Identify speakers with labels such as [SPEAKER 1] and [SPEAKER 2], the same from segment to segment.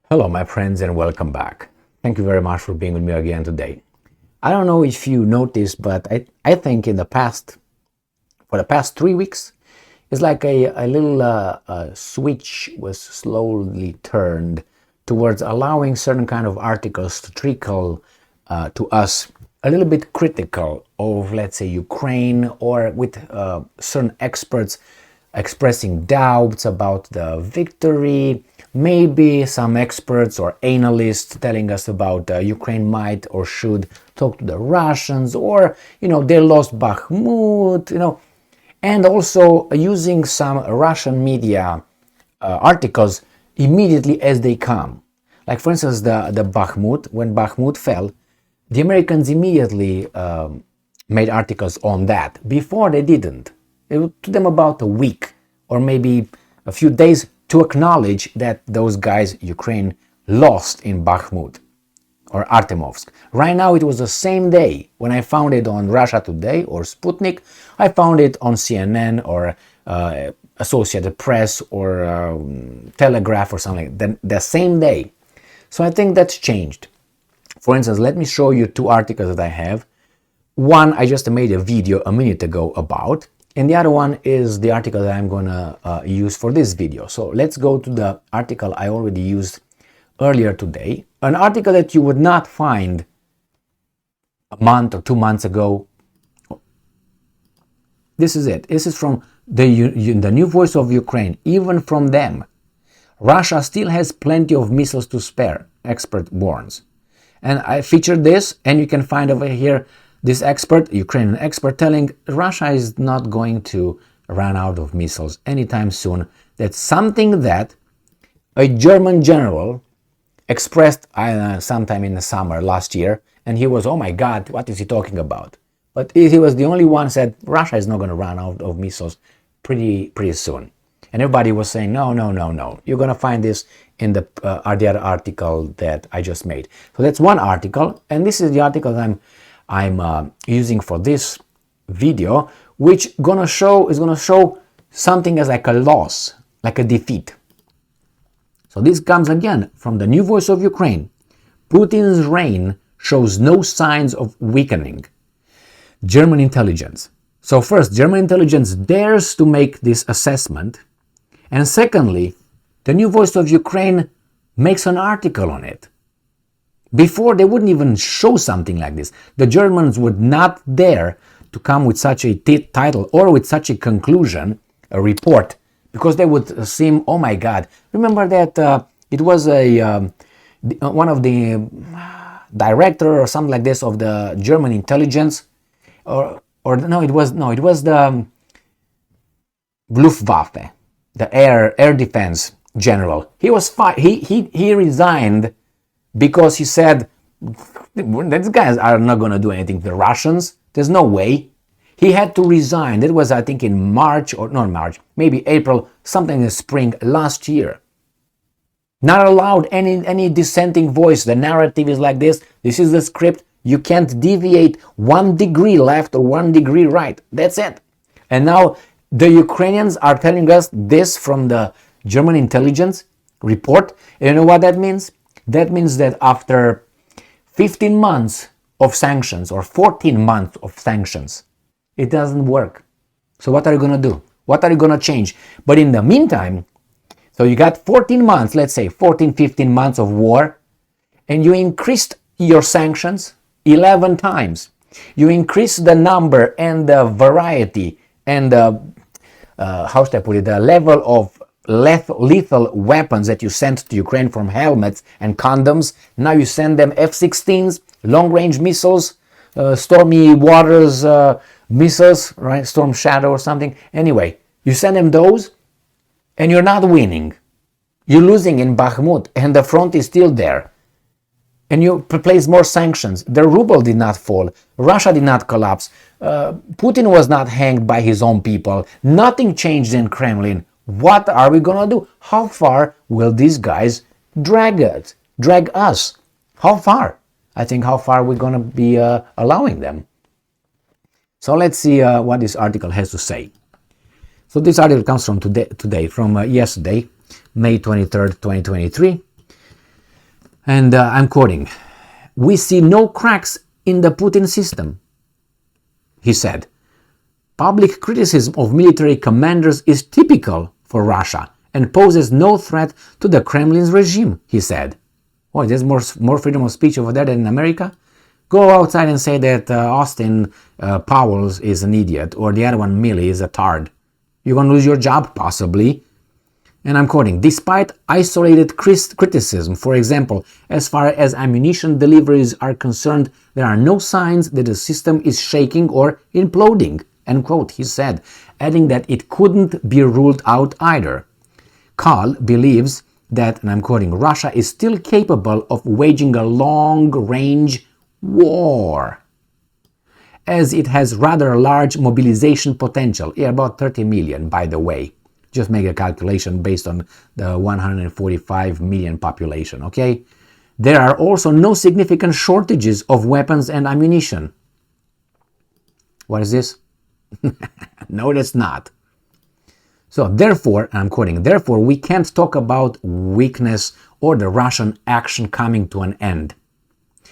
[SPEAKER 1] Hello, my friends, and welcome back. Thank you very much for being with me again today. I don't know if you noticed, but I think for the past 3 weeks, it's like a little switch was slowly turned towards allowing certain kind of articles to trickle to us a little bit critical of, let's say, Ukraine, or with certain experts expressing doubts about the victory. Maybe some experts or analysts telling us about Ukraine might or should talk to the Russians, or they lost Bakhmut, and also using some Russian media articles immediately as they come. Like, for instance, the Bakhmut, when Bakhmut fell, the Americans immediately made articles on that. Before, they didn't. It took them about a week or maybe a few days to acknowledge that those guys, Ukraine, lost in Bakhmut or Artemovsk. Right now, it was the same day. When I found it on Russia Today or Sputnik, I found it on CNN or Associated Press or Telegraph or something like that, the same day. So I think that's changed. For instance, let me show you two articles that I have. One I just made a video a minute ago about, and the other one is the article that I'm going to use for this video. So let's go to the article I already used earlier today, an article that you would not find a month or 2 months ago. This is it. This is from the New Voice of Ukraine. Even from them, Russia still has plenty of missiles to spare, expert warns. And I featured this, and you can find over here this expert, Ukrainian expert, telling Russia is not going to run out of missiles anytime soon. That's something that a German general expressed sometime in the summer last year, and he was, oh my God, what is he talking about? But he was the only one who said Russia is not going to run out of missiles pretty soon. And everybody was saying, no. You're going to find this in the other article that I just made. So that's one article, and this is the article that I'm using for this video, which is going to show something as like a loss, like a defeat. So this comes again from the New Voice of Ukraine. Putin's reign shows no signs of weakening. German intelligence. So first, German intelligence dares to make this assessment. And secondly, the New Voice of Ukraine makes an article on it. Before, they wouldn't even show something like this. The Germans would not dare to come with such a title or with such a conclusion, a report, because they would seem, oh my God. Remember that it was one of the director or something like this of the German intelligence, it was the Luftwaffe, the air defense general. He was he resigned because he said these guys are not going to do anything to the Russians. There's no way. He had to resign. That was, I think, in March, or not March, maybe April, something in the spring last year. Not allowed any dissenting voice. The narrative is like this. This is the script. You can't deviate 1 degree left or 1 degree right. That's it. And now the Ukrainians are telling us this from the German intelligence report. And you know what that means? That means that after 15 months of sanctions or 14 months of sanctions, it doesn't work. So what are you going to do? What are you going to change? But in the meantime, so you got 14 months, let's say 14, 15 months of war, and you increased your sanctions 11 times. You increased the number and the variety and the, how should I put it, the level of lethal weapons that you sent to Ukraine, from helmets and condoms. Now you send them F-16s, long-range missiles, Stormy Waters missiles, right? Storm Shadow or something. Anyway, you send them those, and you're not winning. You're losing in Bakhmut, and the front is still there. And you place more sanctions. The ruble did not fall. Russia did not collapse. Putin was not hanged by his own people. Nothing changed in Kremlin. What are we going to do? How far will these guys drag us? How far? I think how far we're going to be allowing them. So let's see what this article has to say. So this article comes from today, from yesterday, May 23rd, 2023. And I'm quoting, "We see no cracks in the Putin system," he said. "Public criticism of military commanders is typical for Russia and poses no threat to the Kremlin's regime," he said. Oh, there's more freedom of speech over there than in America? Go outside and say that Austin Powers is an idiot, or the other one, Milley, is a tard. You're going to lose your job? Possibly. And I'm quoting, "Despite isolated criticism, for example, as far as ammunition deliveries are concerned, there are no signs that the system is shaking or imploding," end quote, he said, adding that it couldn't be ruled out either. Kahl believes that, and I'm quoting, "Russia is still capable of waging a long-range war, as it has rather large mobilization potential." Yeah, about 30 million, by the way. Just make a calculation based on the 145 million population, okay? "There are also no significant shortages of weapons and ammunition." What is this? No, that's not. So therefore, I'm quoting, "Therefore, we can't talk about weakness or the Russian action coming to an end.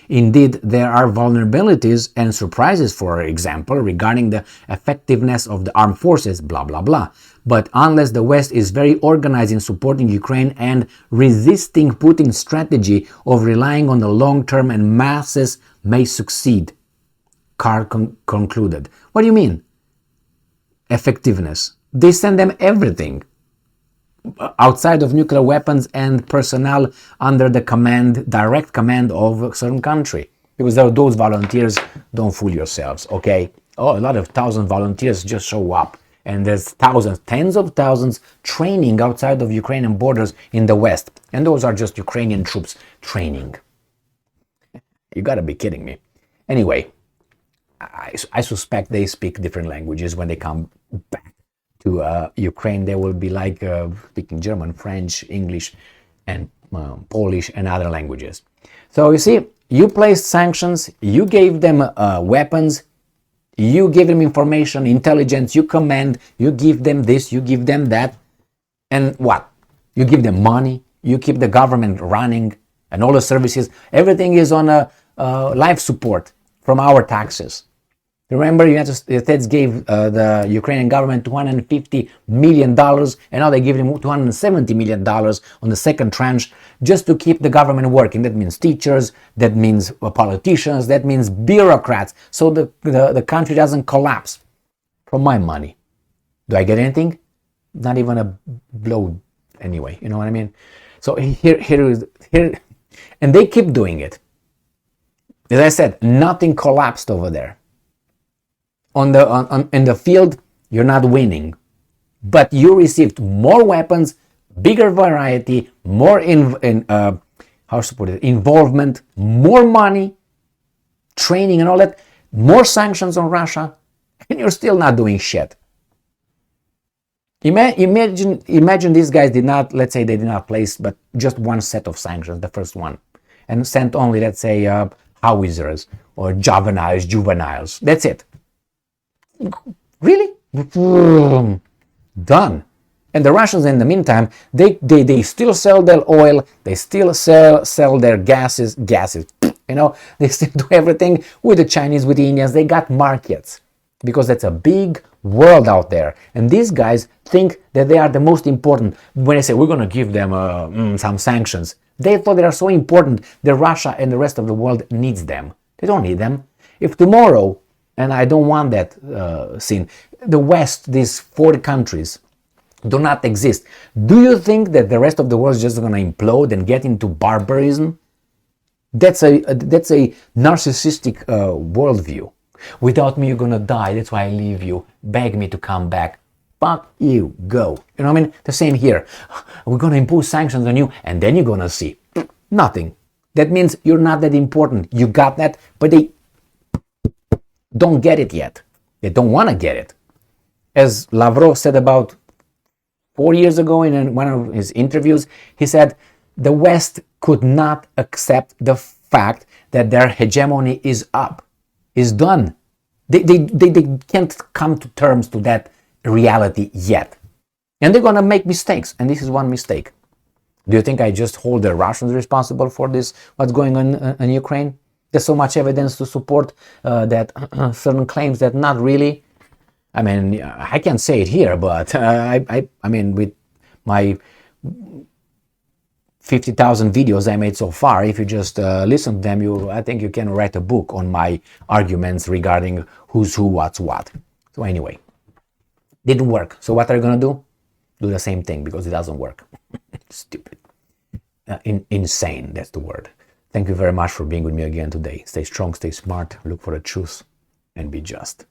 [SPEAKER 1] Indeed, there are vulnerabilities and surprises, for example, regarding the effectiveness of the armed forces, blah, blah, blah. But unless the West is very organized in supporting Ukraine and resisting Putin's strategy of relying on the long term, and masses may succeed," Carr concluded. What do you mean? Effectiveness. They send them everything outside of nuclear weapons and personnel under the direct command of a certain country. Because those volunteers, don't fool yourselves, okay? Oh, a lot of thousand volunteers just show up. And there's thousands, tens of thousands training outside of Ukrainian borders in the West. And those are just Ukrainian troops training. You gotta be kidding me. Anyway, I suspect they speak different languages when they come back to Ukraine. They will be like speaking German, French, English, and Polish, and other languages. So you see, you placed sanctions, you gave them weapons, you give them information, intelligence, you command, you give them this, you give them that, and what? You give them money, you keep the government running, and all the services, everything is on a life support from our taxes. Remember, the United States gave the Ukrainian government $250 million, and now they give them $270 million on the second tranche just to keep the government working. That means teachers, that means politicians, that means bureaucrats, so the country doesn't collapse. From my money. Do I get anything? Not even a blow anyway, you know what I mean? So here, and they keep doing it. As I said, nothing collapsed over there. In the field, you're not winning, but you received more weapons, bigger variety, more involvement, more money, training and all that, more sanctions on Russia, and you're still not doing shit. Imagine these guys did not, let's say they did not place but just one set of sanctions, the first one, and sent only, let's say, howitzers or juveniles. That's it. Really? Done. And the Russians, in the meantime, they still sell their oil, they still sell their gases, you know, they still do everything with the Chinese, with the Indians. They got markets because that's a big world out there. And these guys think that they are the most important. When I say we're going to give them some sanctions, they thought they are so important that Russia and the rest of the world needs them. They don't need them. If tomorrow, and I don't want that scene, the West, these 40 countries, do not exist, do you think that the rest of the world is just going to implode and get into barbarism? That's a narcissistic worldview. Without me, you're going to die. That's why I leave you. Beg me to come back. Fuck you. Go. You know what I mean? The same here. We're going to impose sanctions on you, and then you're going to see. Nothing. That means you're not that important. You got that, but they don't get it yet. They don't want to get it. As Lavrov said about 4 years ago in one of his interviews, he said the West could not accept the fact that their hegemony is up, is done. They can't come to terms to that reality yet. And they're going to make mistakes, and this is one mistake. Do you think I just hold the Russians responsible for this, what's going on in Ukraine? There's so much evidence to support that certain claims that not really. I mean, I can't say it here, but I mean, with my 50,000 videos I made so far, if you just listen to them, I think you can write a book on my arguments regarding who's who, what's what. So anyway, didn't work. So what are you gonna do? Do the same thing because it doesn't work. Stupid. Insane, that's the word. Thank you very much for being with me again today. Stay strong, stay smart, look for the truth, and be just.